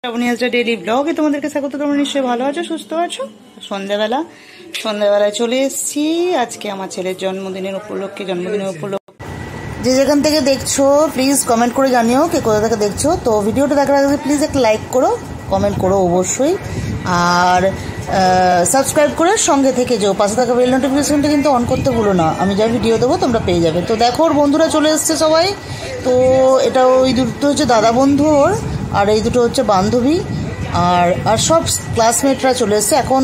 Shrabani Hazra daily ব্লগে তোমাদেরকে স্বাগত। তোমরা নিশ্চয়ই ভালো আছো, সুস্থ আছো। সন্ধ্যাবেলায় চলে এসেছি আজকে আমার ছেলের জন্মদিনের উপলক্ষে। যে যেখান থেকে দেখছো প্লিজ কমেন্ট করে জানিও কে কোথা থেকে দেখছো। তো ভিডিওটা দেখার আগে প্লিজ একটা লাইক করো, কমেন্ট করো অবশ্যই, আর সাবস্ক্রাইব করে সঙ্গে থেকে যেও। পাশে থাকা বেল নোটিফিকেশনটা কিন্তু অন করতে ভুলো না, আমি যা ভিডিও দেবো তোমরা পেয়ে যাবে। তো দেখো ওর বন্ধুরা চলে এসছে সবাই। তো এটা ওই দুটো হচ্ছে দাদা বন্ধু ওর, আর এই দুটো হচ্ছে বান্ধবী, আর সব ক্লাসমেটরা চলে এসছে। এখন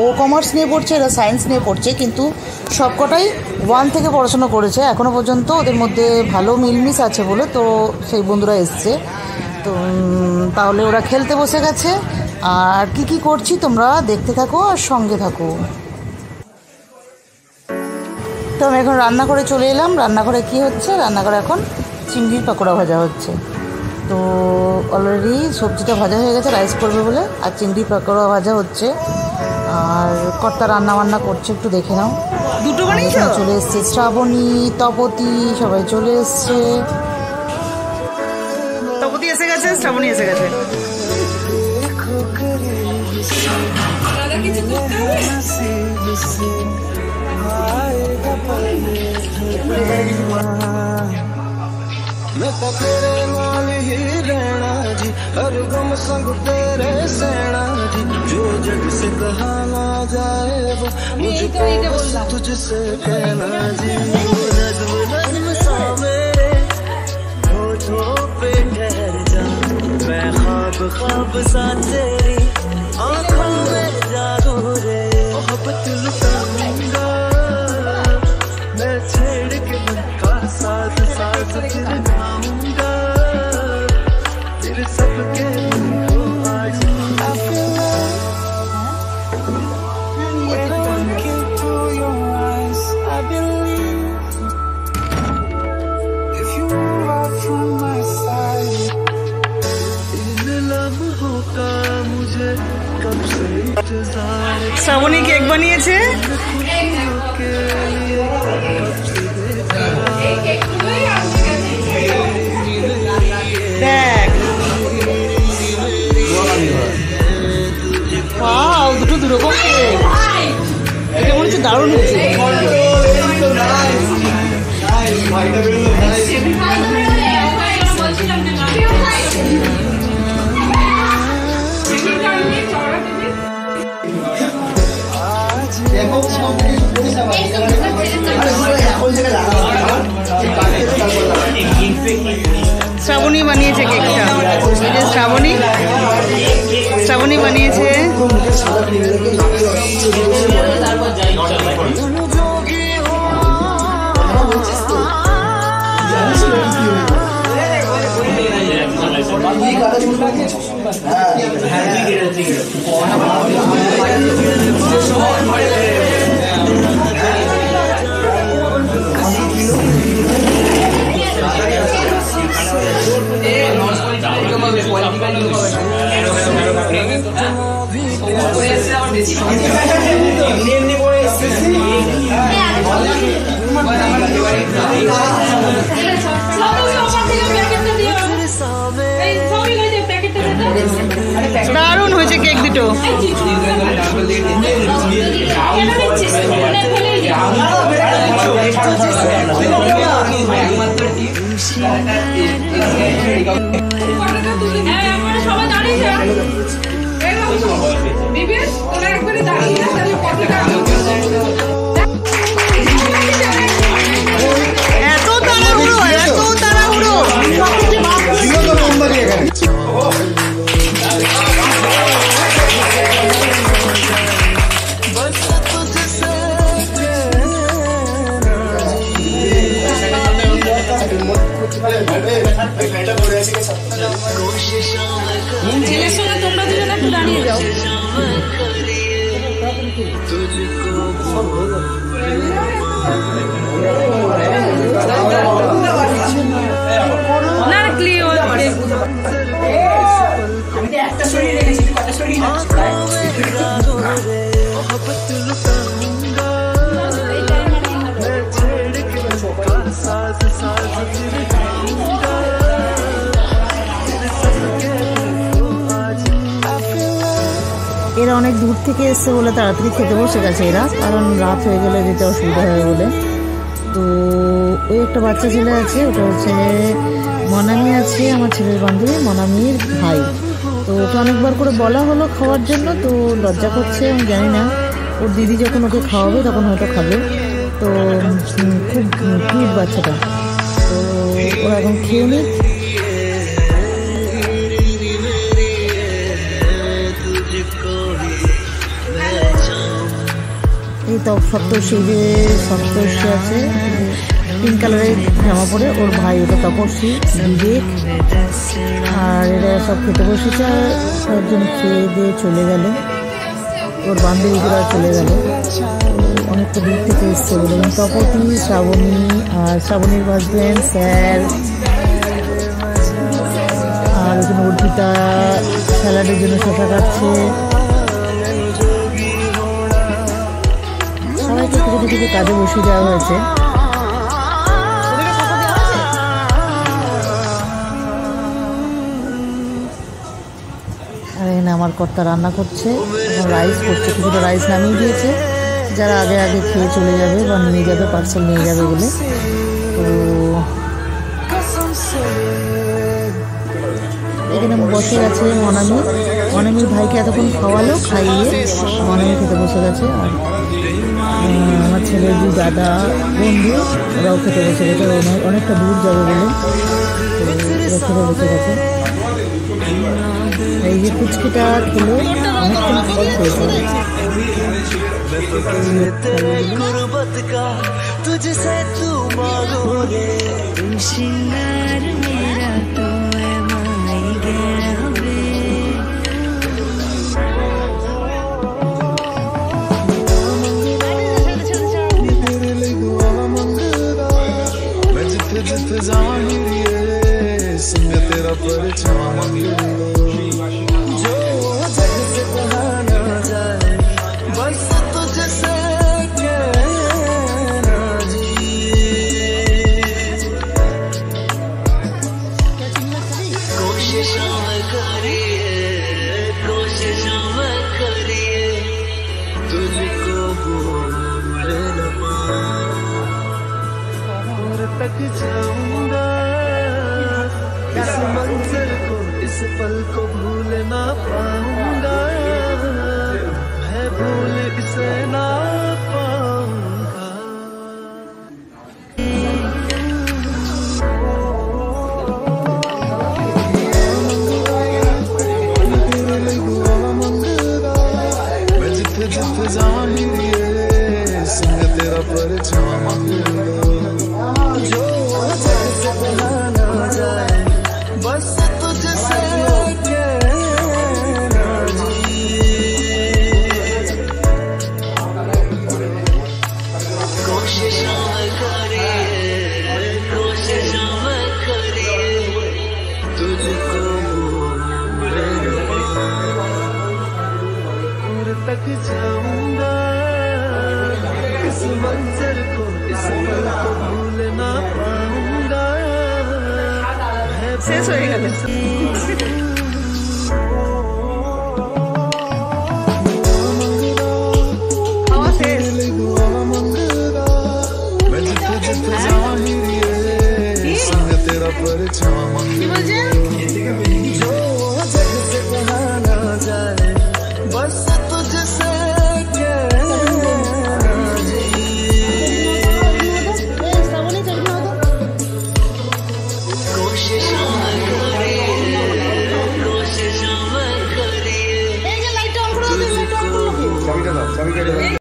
ও কমার্স নিয়ে পড়ছে, এরা সায়েন্স নিয়ে পড়ছে, কিন্তু সবকটাই 1 থেকে পড়াশোনা করেছে এখনও পর্যন্ত। ওদের মধ্যে ভালো মিলমিশ আছে বলে তো সেই বন্ধুরা এসছে। তো তাহলে ওরা খেলতে বসে গেছে, আর কি করছি তোমরা দেখতে থাকো আর সঙ্গে থাকো। তো আমি এখন রান্নাঘরে চলে এলাম। রান্নাঘরে কি হচ্ছে, রান্নাঘরে এখন চিংড়ির পাকোড়া ভাজা হচ্ছে। তো অলরেডি সবজিটা ভাজা হয়ে গেছে রাইস করবে বলে, আর চিংড়ি পাকোড়া ভাজা হচ্ছে। আর কর্তা রান্না বান্না করছে, একটু দেখে নাও। দুটো চলে এসছে শ্রাবণী, তপতি সবাই চলে এসছে। তপতি এসে গেছে, শ্রাবণী এসে গেছে। मैं तो तेरे नाल ही रहना जी, हर गम संग तेरे सहना जी। जो जग से कहा ना जाए वो मुझको बस तुझसे कहना जी। नज्म नज्म सा मेरे होठों पे ठहर जा, मैं ख्वाब ख्वाब सा तेरी आँखों में जागू रे। मोहब्बत लुटाऊंगा मैं छेड़ के मन का साथ साथ फिर गाऊंगा तेरे सबके दिल को आज। When I look into your eyes, I believe if you move out from my side, इन लम्हों का मुझे कब से इंतजार। শ্রাবণী কেক বানিয়েছে। দুটো দুরকম কেক, এটা মনে হচ্ছে দারুণ হয়েছে। শ্রাবণী বানিয়েছে কেকটা, শ্রাবণী বানিয়েছে। দারুণ হয়েছে কেক দুটো। এত তাড়াহুড়ো ছেলের সঙ্গে তোমরা দুজন একটু দাঁড়িয়ে যাও। না ক্লিও একটা শরীর রেখেছি, কটা শরীর साथ साथ এরা অনেক দূর থেকে এসছে বলে তাড়াতাড়ি খেতে বসে গেছে এরা, কারণ রাত হয়ে গেলে যেতে অসুবিধা হবে বলে। তো ওই একটা বাচ্চা ছেলে আছে, ওটা হচ্ছে মনামি আছে, আমার ছেলের বান্ধবী মনামির ভাই। তো ওকে অনেকবার করে বলা হলো খাওয়ার জন্য, তো লজ্জা করছে, আমি জানি না ওর দিদি যখন ওকে খাওয়াবে তখন হয়তো খাবে। তো খুব কিউট বাচ্চাটা, তো ওরা এখন খেয়ে নিক। এই তো সপ্তর্ষি, যে সপ্তর্ষি আছে পিঙ্ক কালারের জামা পরে, ওর ভাই ওটা তপস্বী, বিবেক, আর এরা সব খেতে বসেছে। আর একজন খেয়ে দিয়ে চলে গেল, ওর বান্ধবীরা চলে গেল, অনেকটা দূর থেকে এসছে বলে। এবং তপতি, শ্রাবণী আর শ্রাবণীর হাজব্যান্ড স্যার, আর ওখানে অর্পিতা স্যালাডের জন্য শসা কাটছে। সবাইকে থেকে থেকে কাজে বসিয়ে দেওয়া হয়েছে। আর এখানে আমার কর্তা রান্না করছে, এখন রাইস করছে, কিছুটা রাইস নামিয়ে দিয়েছে যারা আগে আগে খেয়ে চলে যাবে বা নিয়ে যাবে, পার্সেল নিয়ে যাবে বলে। তো এখানে বসে গেছে মনামির ভাইকে এতক্ষণ খাওয়ালো, খাইয়ে মনামি খেতে বসে গেছে। আর আমার ছেলের দুই দাদা বন্ধু ওরাও খেতে বসে গেছে, অনেকটা দূর যাবে বলে, তো ওরা খেতে বসে গেছে। এই যে ফুচকিটা খেলে অনেকক্ষণ ফল খেয়েছে। तेरा परछाई जो जग से कहा ना जाए, बस तुझसे कहना जी। कोशिशों में करिए तुझको भूल न पाऊं, और तक जाऊंगा इस मंजर को, इस पल को भूल ना पाऊंगा, मैं भूल इसे ना पाऊंगा। मैं जिथे जिथे जाहिर संग तेरा परछाई जो जग से कहा ना जाए, बस तुझसे कहना जी। कोशिशों में करिए तुझको भूल न पाऊं, और तक जाऊंगा इस मंजर को, इस पल को भूल ना पाऊंगा। शेष हो गया।